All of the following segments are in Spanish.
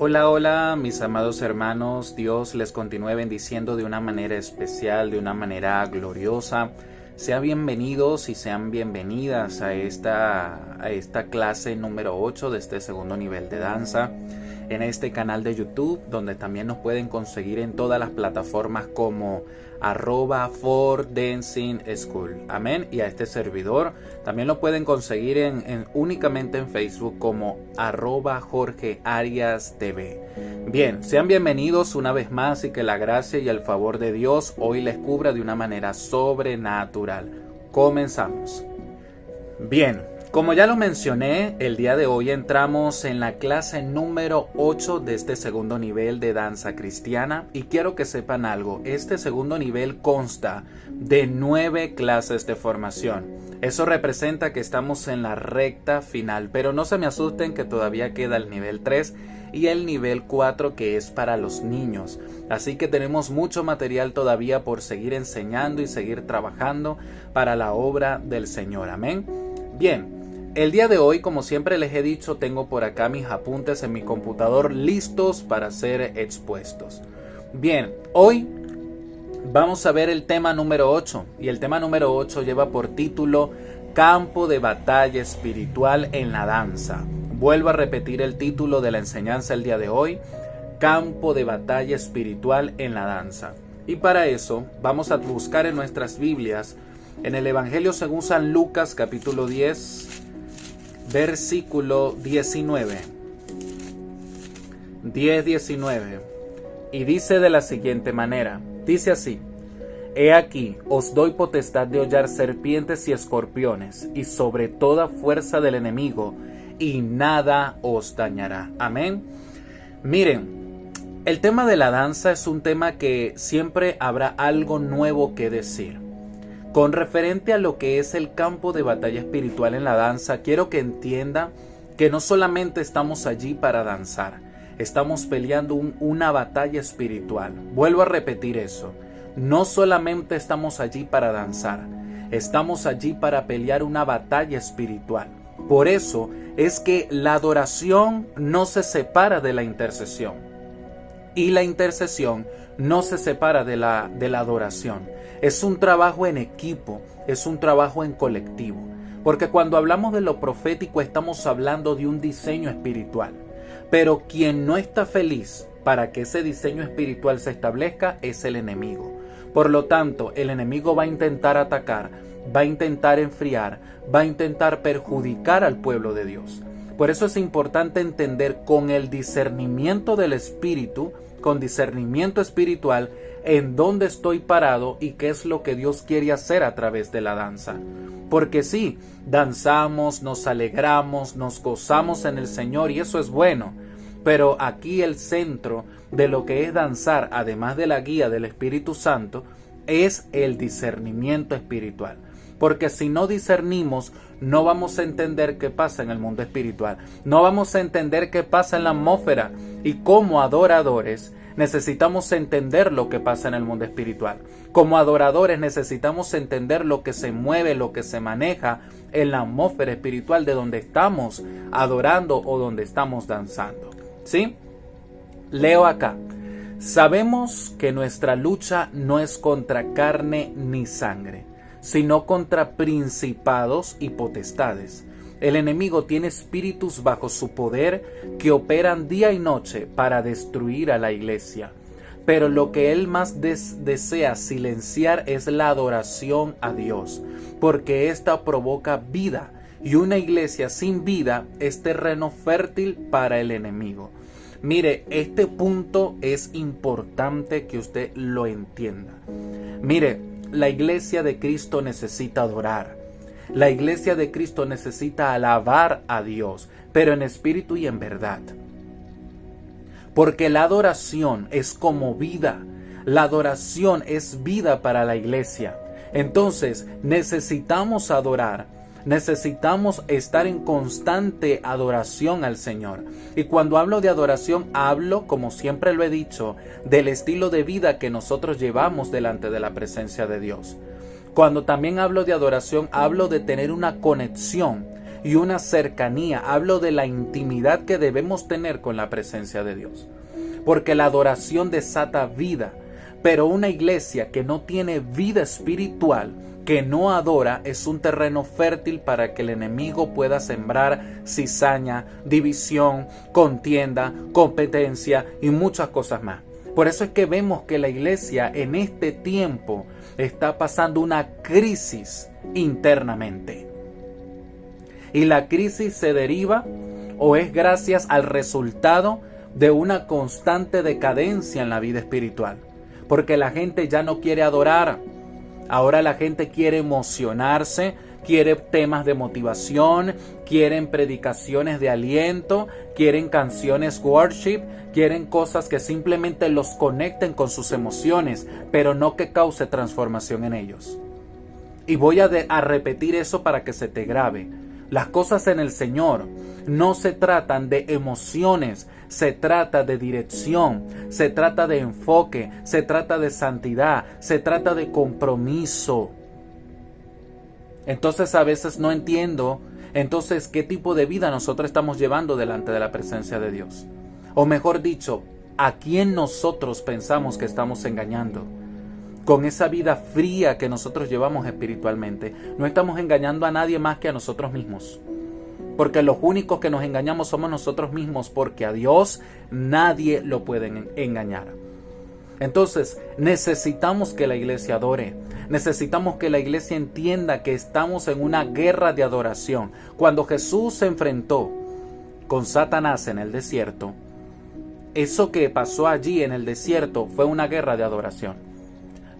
Hola, hola, mis amados hermanos. Dios les continúe bendiciendo de una manera especial, de una manera gloriosa. Sean bienvenidos y sean bienvenidas a esta clase número 8 de este segundo nivel de danza en este canal de YouTube, donde también nos pueden conseguir en todas las plataformas como @4dancing school. Amén. Y a este servidor también lo pueden conseguir únicamente en Facebook como @JorgeAriasTV. Bien, sean bienvenidos una vez más y que la gracia y el favor de Dios hoy les cubra de una manera sobrenatural. Comenzamos. Bien, como ya lo mencioné, el día de hoy entramos en la clase número 8 de este segundo nivel de danza cristiana y quiero que sepan algo, este segundo nivel consta de 9 clases de formación. Eso representa que estamos en la recta final, pero no se me asusten que todavía queda el nivel 3 y el nivel 4 que es para los niños. Así que tenemos mucho material todavía por seguir enseñando y seguir trabajando para la obra del Señor. Amén. Bien. El día de hoy, como siempre les he dicho, tengo por acá mis apuntes en mi computador listos para ser expuestos. Bien, hoy vamos a ver el tema número 8 y el tema número 8 lleva por título Campo de batalla espiritual en la danza. Vuelvo a repetir el título de la enseñanza el día de hoy, Campo de batalla espiritual en la danza. Y para eso vamos a buscar en nuestras Biblias en el Evangelio según San Lucas capítulo 10, versículo 19. 10:19. Y dice de la siguiente manera, dice así: He aquí, os doy potestad de hollar serpientes y escorpiones, y sobre toda fuerza del enemigo, y nada os dañará. Amén. Miren, el tema de la danza es un tema que siempre habrá algo nuevo que decir. Con referente a lo que es el campo de batalla espiritual en la danza, quiero que entienda que no solamente estamos allí para danzar, estamos peleando una batalla espiritual. Vuelvo a repetir eso. No solamente estamos allí para danzar, estamos allí para pelear una batalla espiritual. Por eso es que la adoración no se separa de la intercesión y la intercesión no se separa de la adoración. Es un trabajo en equipo, es un trabajo en colectivo. Porque cuando hablamos de lo profético estamos hablando de un diseño espiritual. Pero quien no está feliz para que ese diseño espiritual se establezca es el enemigo. Por lo tanto, el enemigo va a intentar atacar, va a intentar enfriar, va a intentar perjudicar al pueblo de Dios. Por eso es importante entender con el discernimiento del espíritu, con discernimiento espiritual, en dónde estoy parado y qué es lo que Dios quiere hacer a través de la danza. Porque sí, danzamos, nos alegramos, nos gozamos en el Señor y eso es bueno. Pero aquí el centro de lo que es danzar, además de la guía del Espíritu Santo, es el discernimiento espiritual. Porque si no discernimos, no vamos a entender qué pasa en el mundo espiritual. No vamos a entender qué pasa en la atmósfera. Y como adoradores, necesitamos entender lo que pasa en el mundo espiritual. Como adoradores necesitamos entender lo que se mueve, lo que se maneja en la atmósfera espiritual de donde estamos adorando o donde estamos danzando. ¿Sí? Leo acá. Sabemos que nuestra lucha no es contra carne ni sangre, sino contra principados y potestades. El enemigo tiene espíritus bajo su poder que operan día y noche para destruir a la iglesia. Pero lo que él más desea silenciar es la adoración a Dios, porque ésta provoca vida, y una iglesia sin vida es terreno fértil para el enemigo. Mire, este punto es importante que usted lo entienda. Mire, la iglesia de Cristo necesita adorar. La iglesia de Cristo necesita alabar a Dios, pero en espíritu y en verdad. Porque la adoración es como vida. La adoración es vida para la iglesia. Entonces, necesitamos adorar. Necesitamos estar en constante adoración al Señor. Y cuando hablo de adoración, hablo, como siempre lo he dicho, del estilo de vida que nosotros llevamos delante de la presencia de Dios. Cuando también hablo de adoración, hablo de tener una conexión y una cercanía. Hablo de la intimidad que debemos tener con la presencia de Dios. Porque la adoración desata vida, pero una iglesia que no tiene vida espiritual, que no adora, es un terreno fértil para que el enemigo pueda sembrar cizaña, división, contienda, competencia y muchas cosas más. Por eso es que vemos que la iglesia en este tiempo está pasando una crisis internamente. Y la crisis se deriva o es gracias al resultado de una constante decadencia en la vida espiritual. Porque la gente ya no quiere adorar. Ahora la gente quiere emocionarse, quiere temas de motivación, quieren predicaciones de aliento, quieren canciones worship, quieren cosas que simplemente los conecten con sus emociones, pero no que cause transformación en ellos. Y voy a repetir eso para que se te grabe. Las cosas en el Señor no se tratan de emociones, se trata de dirección, se trata de enfoque, se trata de santidad, se trata de compromiso. Entonces a veces no entiendo, qué tipo de vida nosotros estamos llevando delante de la presencia de Dios. O mejor dicho, ¿a quién nosotros pensamos que estamos engañando? Con esa vida fría que nosotros llevamos espiritualmente, no estamos engañando a nadie más que a nosotros mismos. Porque los únicos que nos engañamos somos nosotros mismos, porque a Dios nadie lo puede engañar. Entonces, necesitamos que la iglesia adore. Necesitamos que la iglesia entienda que estamos en una guerra de adoración. Cuando Jesús se enfrentó con Satanás en el desierto, eso que pasó allí en el desierto fue una guerra de adoración.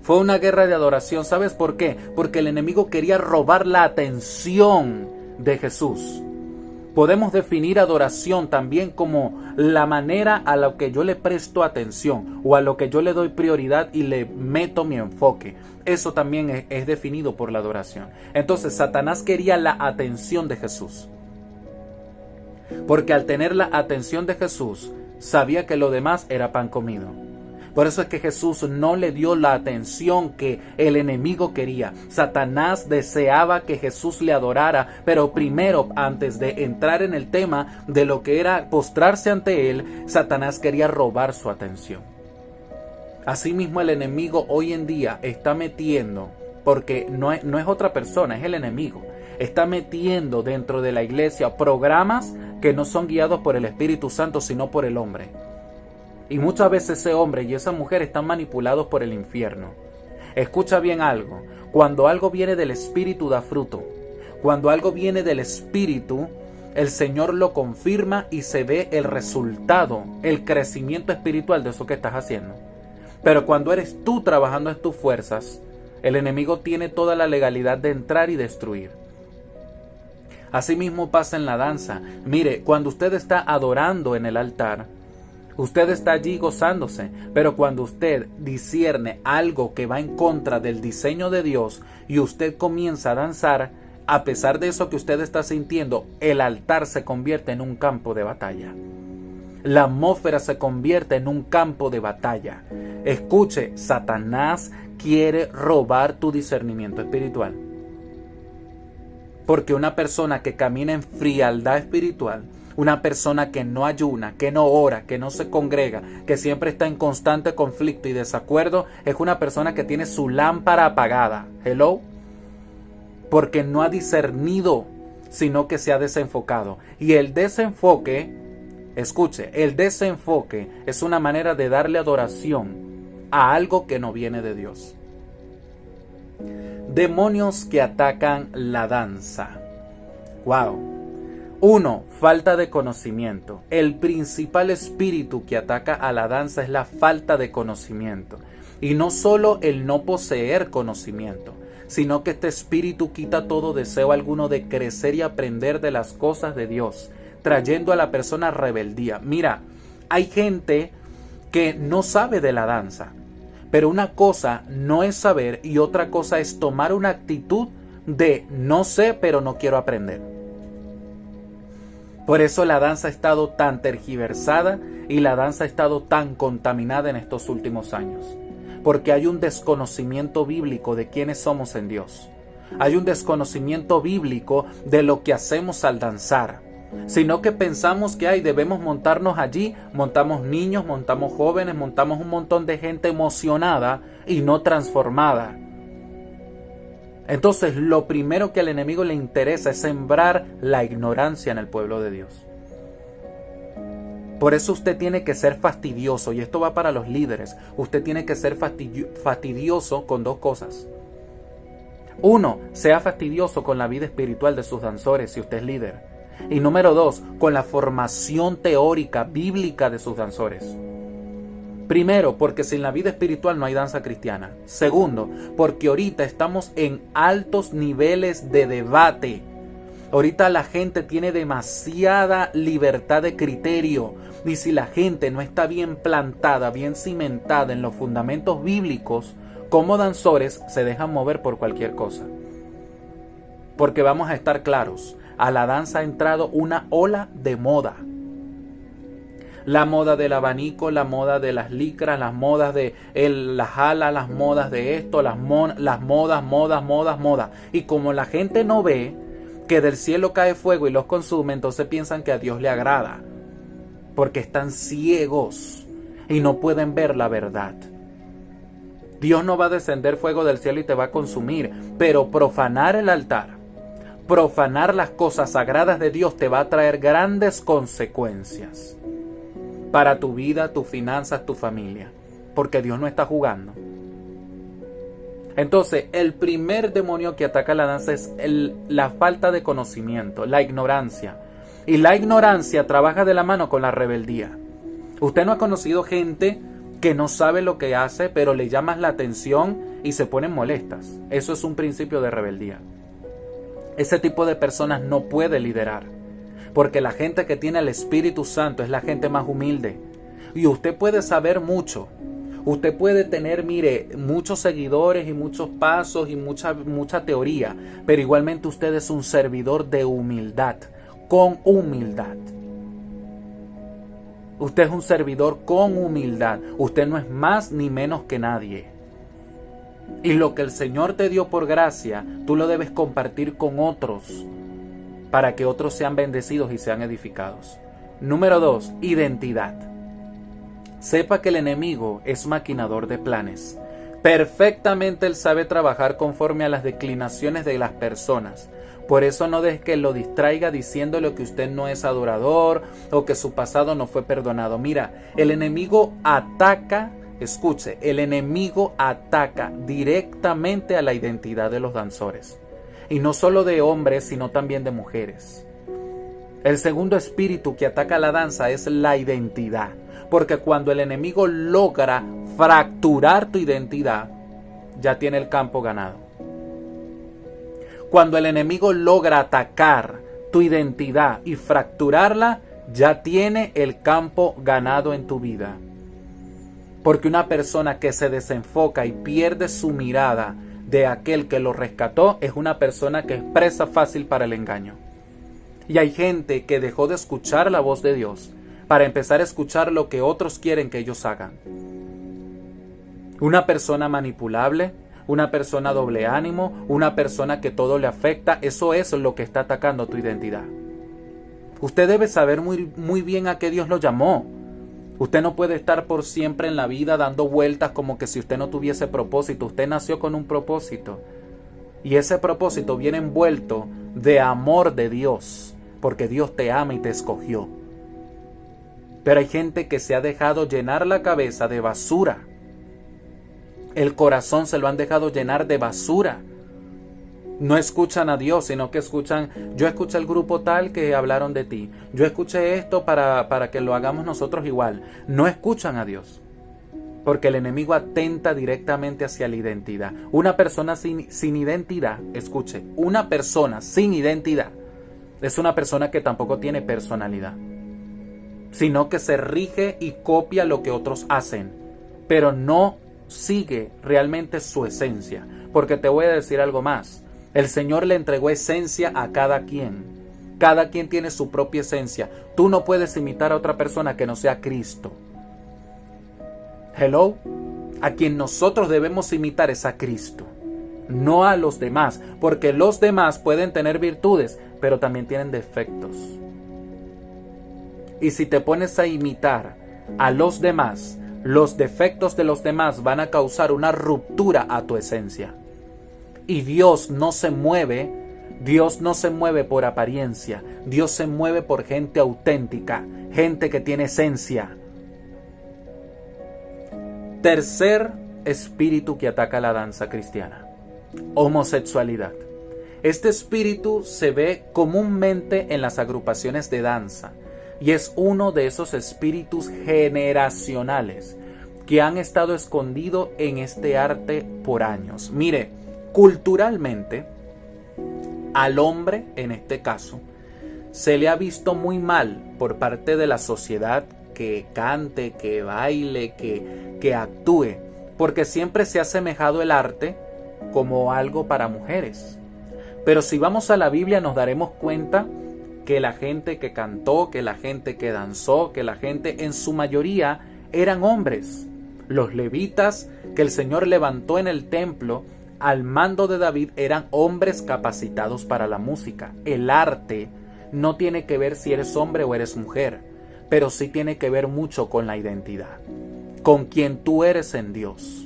Fue una guerra de adoración. ¿Sabes por qué? Porque el enemigo quería robar la atención de Jesús. Podemos definir adoración también como la manera a la que yo le presto atención o a lo que yo le doy prioridad y le meto mi enfoque. Eso también es definido por la adoración. Entonces, Satanás quería la atención de Jesús. Porque al tener la atención de Jesús, sabía que lo demás era pan comido. Por eso es que Jesús no le dio la atención que el enemigo quería. Satanás deseaba que Jesús le adorara, pero primero, antes de entrar en el tema de lo que era postrarse ante él, Satanás quería robar su atención. Asimismo, el enemigo hoy en día está metiendo, porque no es otra persona, es el enemigo, está metiendo dentro de la iglesia programas que no son guiados por el Espíritu Santo, sino por el hombre. Y muchas veces ese hombre y esa mujer están manipulados por el infierno. Escucha bien algo. Cuando algo viene del Espíritu da fruto. Cuando algo viene del Espíritu, el Señor lo confirma y se ve el resultado, el crecimiento espiritual de eso que estás haciendo. Pero cuando eres tú trabajando en tus fuerzas, el enemigo tiene toda la legalidad de entrar y destruir. Asimismo pasa en la danza. Mire, cuando usted está adorando en el altar, usted está allí gozándose, pero cuando usted discierne algo que va en contra del diseño de Dios y usted comienza a danzar, a pesar de eso que usted está sintiendo, el altar se convierte en un campo de batalla. La atmósfera se convierte en un campo de batalla. Escuche, Satanás quiere robar tu discernimiento espiritual. Porque una persona que camina en frialdad espiritual, una persona que no ayuna, que no ora, que no se congrega, que siempre está en constante conflicto y desacuerdo, es una persona que tiene su lámpara apagada. Hello. Porque no ha discernido, sino que se ha desenfocado. Y el desenfoque, escuche, el desenfoque es una manera de darle adoración a algo que no viene de Dios. Demonios que atacan la danza. Wow. 1. Falta de conocimiento. El principal espíritu que ataca a la danza es la falta de conocimiento. Y no solo el no poseer conocimiento, sino que este espíritu quita todo deseo alguno de crecer y aprender de las cosas de Dios, trayendo a la persona rebeldía. Mira, hay gente que no sabe de la danza, pero una cosa no es saber y otra cosa es tomar una actitud de no sé, pero no quiero aprender. Por eso la danza ha estado tan tergiversada y la danza ha estado tan contaminada en estos últimos años. Porque hay un desconocimiento bíblico de quiénes somos en Dios. hay un desconocimiento bíblico de lo que hacemos al danzar, sino que pensamos que debemos montarnos allí, montamos niños, montamos jóvenes, montamos un montón de gente emocionada y no transformada. Entonces, lo primero que al enemigo le interesa es sembrar la ignorancia en el pueblo de Dios. Por eso usted tiene que ser fastidioso, y esto va para los líderes. Usted tiene que ser fastidioso con dos cosas. Uno, sea fastidioso con la vida espiritual de sus danzores si usted es líder. Y número dos, con la formación teórica, bíblica de sus danzores. Primero, porque sin la vida espiritual no hay danza cristiana. Segundo, porque ahorita estamos en altos niveles de debate. Ahorita la gente tiene demasiada libertad de criterio. Y si la gente no está bien plantada, bien cimentada en los fundamentos bíblicos, como danzores se dejan mover por cualquier cosa. Porque vamos a estar claros, a la danza ha entrado una ola de moda. La moda del abanico, la moda de las licras, las modas de las alas, las modas de esto, las modas. Y como la gente no ve que del cielo cae fuego y los consume, entonces piensan que a Dios le agrada. Porque están ciegos y no pueden ver la verdad. Dios no va a descender fuego del cielo y te va a consumir, pero profanar el altar, profanar las cosas sagradas de Dios te va a traer grandes consecuencias para tu vida, tus finanzas, tu familia, porque Dios no está jugando. Entonces, el primer demonio que ataca la danza es la falta de conocimiento, la ignorancia. Y la ignorancia trabaja de la mano con la rebeldía. Usted no ha conocido gente que no sabe lo que hace, pero le llamas la atención y se ponen molestas. Eso es un principio de rebeldía. Ese tipo de personas no puede liderar, porque la gente que tiene el Espíritu Santo es la gente más humilde. Y usted puede saber mucho. Usted puede tener, muchos seguidores y muchos pasos y mucha teoría, pero igualmente usted es un servidor de humildad, con humildad. Usted es un servidor con humildad. Usted no es más ni menos que nadie. Y lo que el Señor te dio por gracia, tú lo debes compartir con otros, para que otros sean bendecidos y sean edificados. Número 2, identidad. Sepa que el enemigo es maquinador de planes. Perfectamente él sabe trabajar conforme a las declinaciones de las personas. Por eso no deje que lo distraiga diciéndole que usted no es adorador o que su pasado no fue perdonado. Mira, el enemigo ataca, escuche, el enemigo ataca directamente a la identidad de los danzores. Y no solo de hombres, sino también de mujeres. El segundo espíritu que ataca la danza es la identidad. Porque cuando el enemigo logra fracturar tu identidad, ya tiene el campo ganado. Cuando el enemigo logra atacar tu identidad y fracturarla, ya tiene el campo ganado en tu vida. Porque una persona que se desenfoca y pierde su mirada de aquel que lo rescató es una persona que es presa fácil para el engaño. Y hay gente que dejó de escuchar la voz de Dios para empezar a escuchar lo que otros quieren que ellos hagan. Una persona manipulable, una persona doble ánimo, una persona que todo le afecta, eso es lo que está atacando tu identidad. Usted debe saber muy bien a qué Dios lo llamó. Usted no puede estar por siempre en la vida dando vueltas como que si usted no tuviese propósito. Usted nació con un propósito. Y ese propósito viene envuelto de amor de Dios, porque Dios te ama y te escogió. Pero hay gente que se ha dejado llenar la cabeza de basura. El corazón se lo han dejado llenar de basura. No escuchan a Dios, sino que escuchan, yo escuché el grupo tal que hablaron de ti. Yo escuché esto para que lo hagamos nosotros igual. No escuchan a Dios. Porque el enemigo atenta directamente hacia la identidad. Una persona sin identidad, escuche, una persona sin identidad es una persona que tampoco tiene personalidad, sino que se rige y copia lo que otros hacen, pero no sigue realmente su esencia. Porque te voy a decir algo más. El Señor le entregó esencia a cada quien. Cada quien tiene su propia esencia. Tú no puedes imitar a otra persona que no sea Cristo. Hello. A quien nosotros debemos imitar es a Cristo. no a los demás, porque los demás pueden tener virtudes, pero también tienen defectos. Y si te pones a imitar a los demás, los defectos de los demás van a causar una ruptura a tu esencia. Y Dios no se mueve por apariencia. Dios se mueve por gente auténtica, gente que tiene esencia. Tercer espíritu que ataca la danza cristiana: homosexualidad. Este espíritu se ve comúnmente en las agrupaciones de danza y es uno de esos espíritus generacionales que han estado escondidos en este arte por años. Mire, culturalmente, al hombre, en este caso, se le ha visto muy mal por parte de la sociedad que cante, que baile, que actúe, porque siempre se ha asemejado el arte como algo para mujeres. Pero si vamos a la Biblia nos daremos cuenta que la gente que cantó, que la gente que danzó, que la gente en su mayoría eran hombres. Los levitas que el Señor levantó en el templo al mando de David eran hombres capacitados para la música. El arte no tiene que ver si eres hombre o eres mujer, pero sí tiene que ver mucho con la identidad, con quien tú eres en Dios.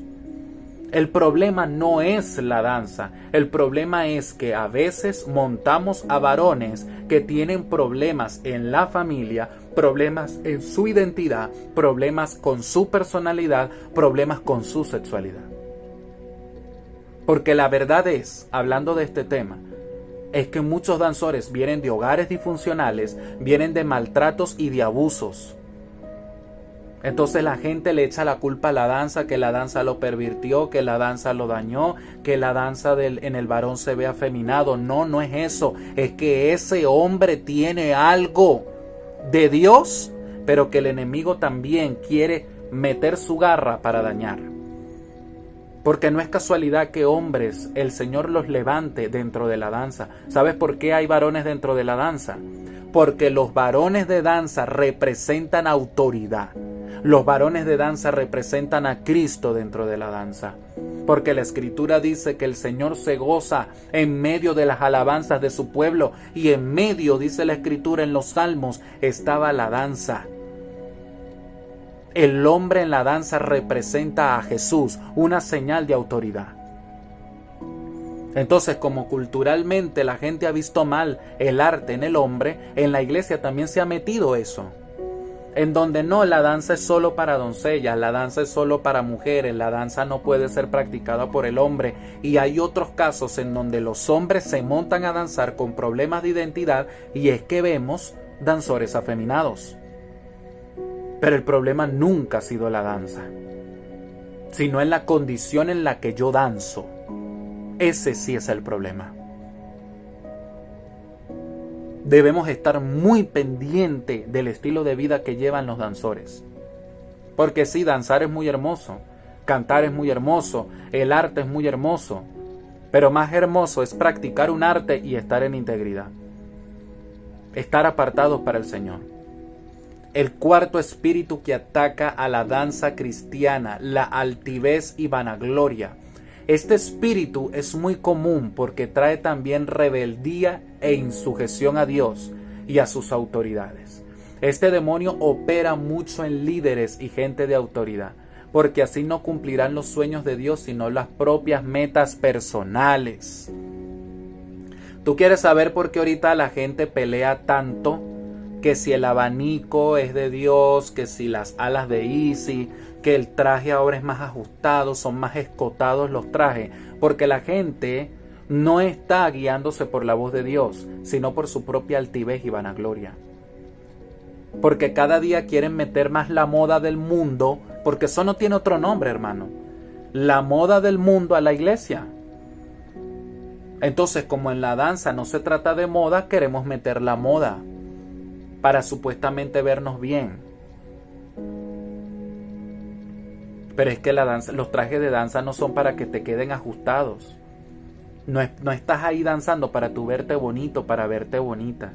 El problema no es la danza, el problema es que a veces montamos a varones que tienen problemas en la familia, problemas en su identidad, problemas con su personalidad, problemas con su sexualidad. Porque la verdad es, hablando de este tema, es que muchos danzores vienen de hogares disfuncionales, vienen de maltratos y de abusos. Entonces la gente le echa la culpa a la danza, que la danza lo pervirtió, que la danza lo dañó, que la danza en el varón se ve afeminado. No, no es eso. Es que ese hombre tiene algo de Dios, pero que el enemigo también quiere meter su garra para dañar. Porque no es casualidad que hombres el Señor los levante dentro de la danza. ¿Sabes por qué hay varones dentro de la danza? Porque los varones de danza representan autoridad. Los varones de danza representan a Cristo dentro de la danza. Porque la Escritura dice que el Señor se goza en medio de las alabanzas de su pueblo. Y en medio, dice la Escritura en los Salmos, estaba la danza. El hombre en la danza representa a Jesús, una señal de autoridad. Entonces, como culturalmente la gente ha visto mal el arte en el hombre, en la iglesia también se ha metido eso. En donde no, la danza es solo para doncellas, la danza es solo para mujeres, la danza no puede ser practicada por el hombre. Y hay otros casos en donde los hombres se montan a danzar con problemas de identidad y es que vemos danzores afeminados. Pero el problema nunca ha sido la danza, sino en la condición en la que yo danzo. Ese sí es el problema. Debemos estar muy pendientes del estilo de vida que llevan los danzores. Porque sí, danzar es muy hermoso, cantar es muy hermoso, el arte es muy hermoso, pero más hermoso es practicar un arte y estar en integridad. Estar apartados para el Señor. El cuarto espíritu que ataca a la danza cristiana, la altivez y vanagloria. Este espíritu es muy común porque trae también rebeldía e insujeción a Dios y a sus autoridades. Este demonio opera mucho en líderes y gente de autoridad, porque así no cumplirán los sueños de Dios, sino las propias metas personales. ¿Tú quieres saber por qué ahorita la gente pelea tanto? Que si el abanico es de Dios, que si las alas de Isis, que el traje ahora es más ajustado, son más escotados los trajes, porque la gente no está guiándose por la voz de Dios, sino por su propia altivez y vanagloria. Porque cada día quieren meter más la moda del mundo, porque eso no tiene otro nombre, hermano. La moda del mundo a la iglesia. Entonces, como en la danza no se trata de moda, queremos meter la moda para supuestamente vernos bien. Pero es que la danza, los trajes de danza no son para que te queden ajustados. No estás ahí danzando para tú verte bonito, para verte bonita.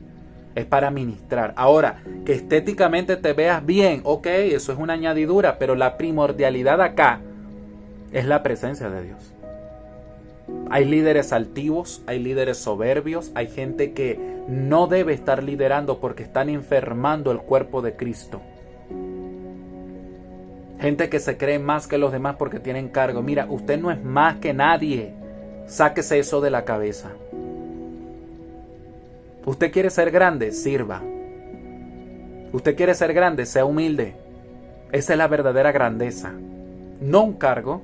Es para ministrar. Ahora, que estéticamente te veas bien, ok, eso es una añadidura, pero la primordialidad acá es la presencia de Dios. Hay líderes altivos, hay líderes soberbios, hay gente que no debe estar liderando porque están enfermando el cuerpo de Cristo. Gente que se cree más que los demás porque tienen cargo. Mira, usted no es más que nadie. Sáquese eso de la cabeza. Usted quiere ser grande, sirva. Usted quiere ser grande, sea humilde. Esa es la verdadera grandeza. No un cargo.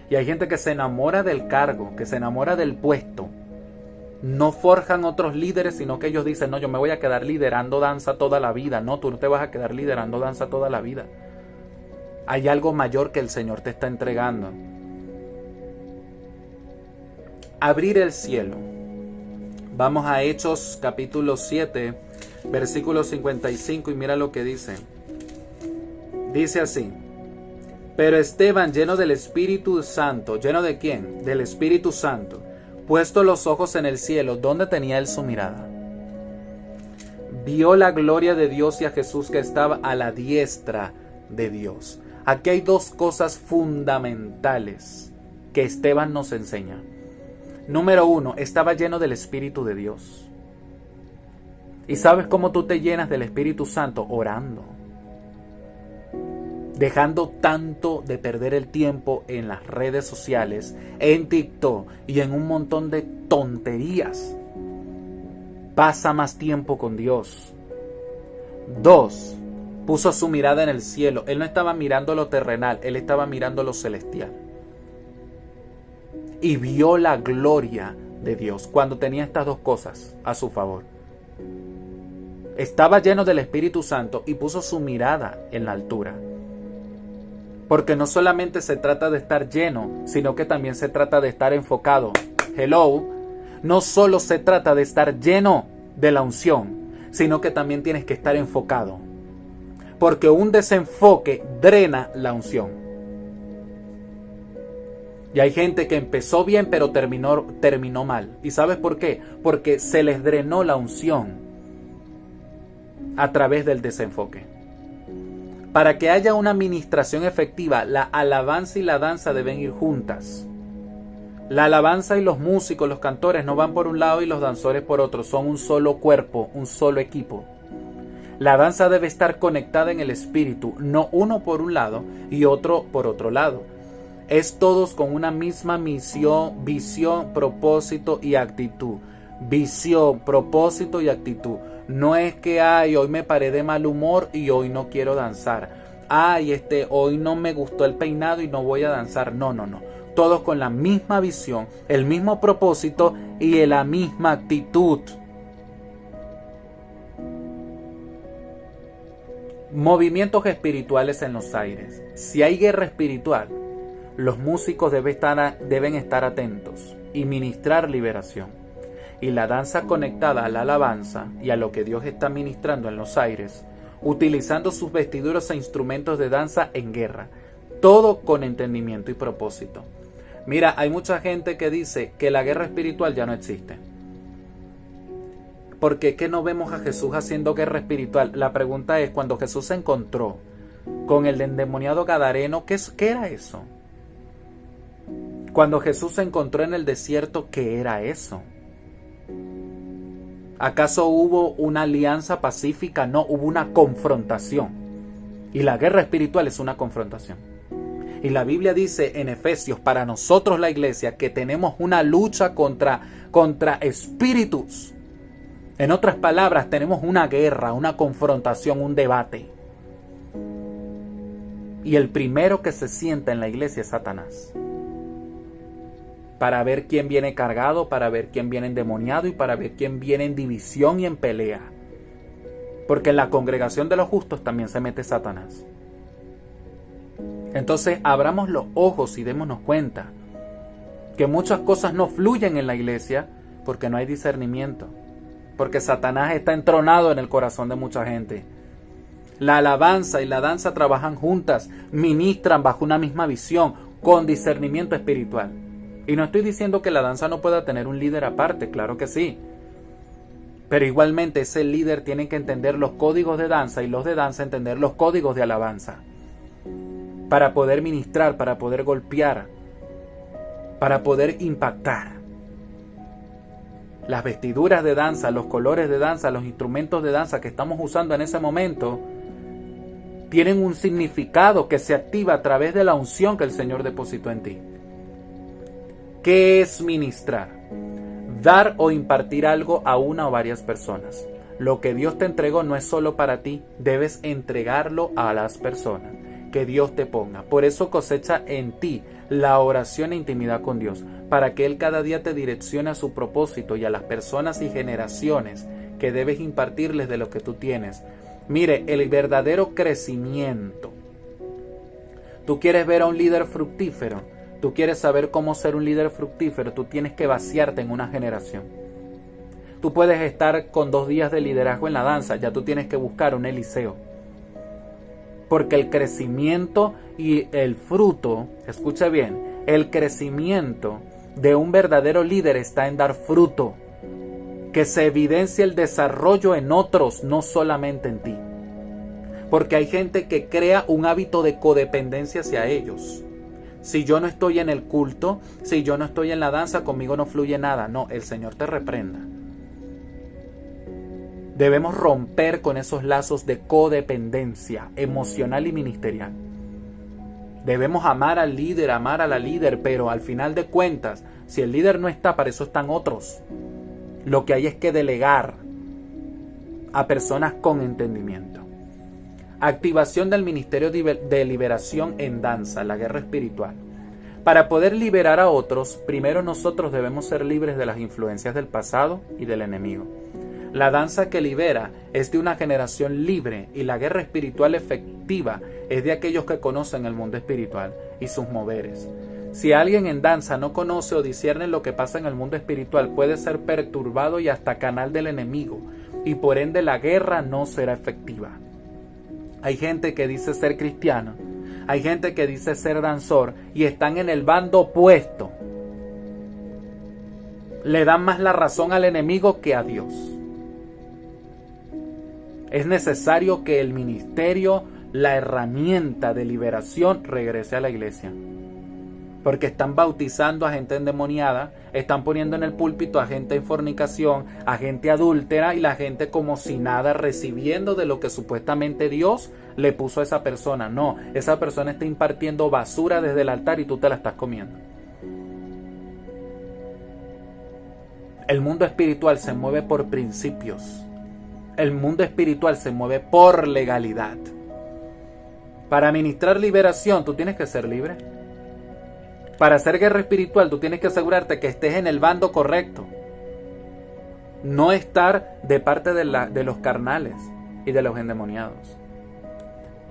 Y hay gente que se enamora del cargo, que se enamora del puesto. No forjan otros líderes, sino que ellos dicen, no, yo me voy a quedar liderando danza toda la vida. No, tú no te vas a quedar liderando danza toda la vida. Hay algo mayor que el Señor te está entregando. Abrir el cielo. Vamos a Hechos capítulo 7, versículo 55 y mira lo que dice. Dice así. Pero Esteban, lleno del Espíritu Santo, ¿lleno de quién? Del Espíritu Santo, puesto los ojos en el cielo, ¿dónde tenía él su mirada? Vio la gloria de Dios y a Jesús que estaba a la diestra de Dios. Aquí hay dos cosas fundamentales que Esteban nos enseña. Número uno, estaba lleno del Espíritu de Dios. ¿Y sabes cómo tú te llenas del Espíritu Santo? Orando. Dejando tanto de perder el tiempo en las redes sociales, en TikTok y en un montón de tonterías. Pasa más tiempo con Dios. 2. Puso su mirada en el cielo. Él no estaba mirando lo terrenal, él estaba mirando lo celestial. Y vio la gloria de Dios cuando tenía estas dos cosas a su favor. Estaba lleno del Espíritu Santo y puso su mirada en la altura. Porque no solamente se trata de estar lleno, sino que también se trata de estar enfocado. Hello. No solo se trata de estar lleno de la unción, sino que también tienes que estar enfocado. Porque un desenfoque drena la unción. Y hay gente que empezó bien pero terminó mal. ¿Y sabes por qué? Porque se les drenó la unción a través del desenfoque. Para que haya una administración efectiva, la alabanza y la danza deben ir juntas. La alabanza y los músicos, los cantores no van por un lado y los danzores por otro. Son un solo cuerpo, un solo equipo. La danza debe estar conectada en el espíritu, no uno por un lado y otro por otro lado. Es todos con una misma misión, visión, propósito y actitud. Visión, propósito y actitud. No es que hoy me paré de mal humor y hoy no quiero danzar. Hoy no me gustó el peinado y no voy a danzar. No. Todos con la misma visión, el mismo propósito y la misma actitud. Movimientos espirituales en los aires. Si hay guerra espiritual, los músicos deben estar atentos y ministrar liberación. Y la danza conectada a la alabanza y a lo que Dios está ministrando en los aires, utilizando sus vestiduras e instrumentos de danza en guerra, todo con entendimiento y propósito. Mira, hay mucha gente que dice que la guerra espiritual ya no existe. ¿Por qué que no vemos a Jesús haciendo guerra espiritual? La pregunta es, cuando Jesús se encontró con el endemoniado gadareno, ¿qué era eso? Cuando Jesús se encontró en el desierto, ¿qué era eso? ¿Acaso hubo una alianza pacífica? No, hubo una confrontación. Y la guerra espiritual es una confrontación. Y la Biblia dice en Efesios, para nosotros la iglesia, que tenemos una lucha contra espíritus. En otras palabras, tenemos una guerra, una confrontación, un debate. Y el primero que se sienta en la iglesia es Satanás. Para ver quién viene cargado, para ver quién viene endemoniado y para ver quién viene en división y en pelea. Porque en la congregación de los justos también se mete Satanás. Entonces abramos los ojos y démonos cuenta que muchas cosas no fluyen en la iglesia porque no hay discernimiento. Porque Satanás está entronado en el corazón de mucha gente. La alabanza y la danza trabajan juntas, ministran bajo una misma visión, con discernimiento espiritual. Y no estoy diciendo que la danza no pueda tener un líder aparte, claro que sí. Pero igualmente ese líder tiene que entender los códigos de danza y los de danza entender los códigos de alabanza. Para poder ministrar, para poder golpear. para poder impactar. Las vestiduras de danza, los colores de danza, los instrumentos de danza que estamos usando en ese momento tienen un significado que se activa a través de la unción que el Señor depositó en ti. ¿Qué es ministrar? Dar o impartir algo a una o varias personas. Lo que Dios te entregó no es solo para ti, debes entregarlo a las personas que Dios te ponga. Por eso cosecha en ti la oración e intimidad con Dios, para que Él cada día te direccione a su propósito y a las personas y generaciones que debes impartirles de lo que tú tienes. Mire, el verdadero crecimiento. Tú quieres ver a un líder fructífero, tú quieres saber cómo ser un líder fructífero, tú tienes que vaciarte en una generación. Tú puedes estar con 2 días de liderazgo en la danza, ya tú tienes que buscar un Eliseo. Porque el crecimiento y el fruto, escucha bien, el crecimiento de un verdadero líder está en dar fruto. Que se evidencie el desarrollo en otros, no solamente en ti. Porque hay gente que crea un hábito de codependencia hacia ellos. Si yo no estoy en el culto, si yo no estoy en la danza, conmigo no fluye nada. No, el Señor te reprenda. Debemos romper con esos lazos de codependencia emocional y ministerial. Debemos amar al líder, amar a la líder, pero al final de cuentas, si el líder no está, para eso están otros. Lo que hay es que delegar a personas con entendimiento. Activación del ministerio de liberación en danza, la guerra espiritual. Para poder liberar a otros, primero nosotros debemos ser libres de las influencias del pasado y del enemigo. La danza que libera es de una generación libre y la guerra espiritual efectiva es de aquellos que conocen el mundo espiritual y sus moveres. Si alguien en danza no conoce o discierne lo que pasa en el mundo espiritual, puede ser perturbado y hasta canal del enemigo, y por ende la guerra no será efectiva. Hay gente que dice ser cristiano, hay gente que dice ser danzor y están en el bando opuesto. Le dan más la razón al enemigo que a Dios. Es necesario que el ministerio, la herramienta de liberación regrese a la iglesia. Porque están bautizando a gente endemoniada, están poniendo en el púlpito a gente en fornicación, a gente adúltera y la gente como si nada recibiendo de lo que supuestamente Dios le puso a esa persona. No, esa persona está impartiendo basura desde el altar y tú te la estás comiendo. El mundo espiritual se mueve por principios. El mundo espiritual se mueve por legalidad. Para ministrar liberación, tú tienes que ser libre. Para hacer guerra espiritual, tú tienes que asegurarte que estés en el bando correcto. No estar de parte de los carnales y de los endemoniados.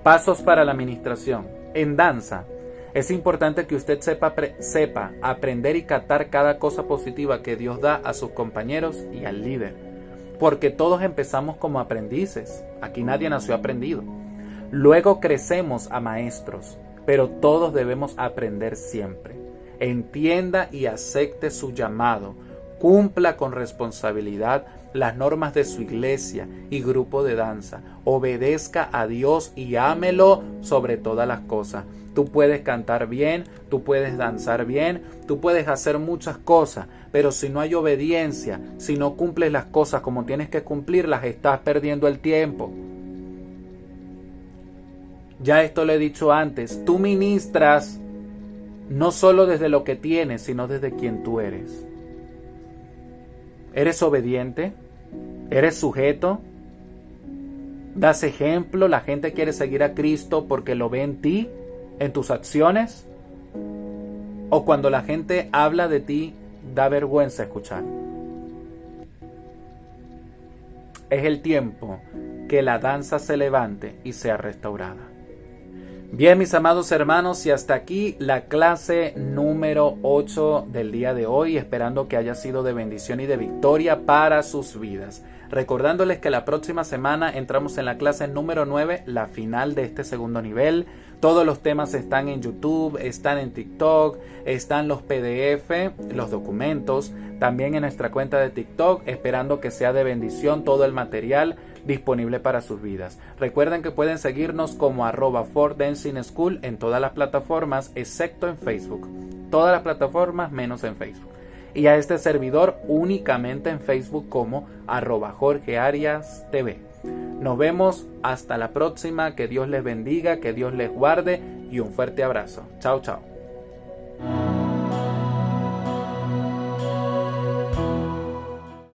Pasos para la ministración. En danza, es importante que usted sepa aprender y captar cada cosa positiva que Dios da a sus compañeros y al líder. Porque todos empezamos como aprendices. Aquí nadie nació aprendido. Luego crecemos a maestros, pero todos debemos aprender siempre. Entienda y acepte su llamado. Cumpla con responsabilidad las normas de su iglesia y grupo de danza. Obedezca a Dios y ámelo sobre todas las cosas. Tú puedes cantar bien, tú puedes danzar bien, tú puedes hacer muchas cosas, pero si no hay obediencia, si no cumples las cosas como tienes que cumplirlas, estás perdiendo el tiempo. Ya esto lo he dicho antes, tú ministras no solo desde lo que tienes, sino desde quien tú eres. ¿Eres obediente? ¿Eres sujeto? ¿Das ejemplo? ¿La gente quiere seguir a Cristo porque lo ve en ti, en tus acciones? ¿O cuando la gente habla de ti, da vergüenza escuchar? Es el tiempo que la danza se levante y sea restaurada. Bien, mis amados hermanos, y hasta aquí la clase número 8 del día de hoy, esperando que haya sido de bendición y de victoria para sus vidas. Recordándoles que la próxima semana entramos en la clase número 9, la final de este segundo nivel, Todos los temas están en YouTube, están en TikTok, están los PDF, los documentos, también en nuestra cuenta de TikTok, esperando que sea de bendición todo el material disponible para sus vidas. Recuerden que pueden seguirnos como @4dancing school en todas las plataformas, excepto en Facebook. Todas las plataformas menos en Facebook. Y a este servidor únicamente en Facebook como @JorgeAriasTV. Nos vemos hasta la próxima, que Dios les bendiga, que Dios les guarde y un fuerte abrazo. Chao, chao.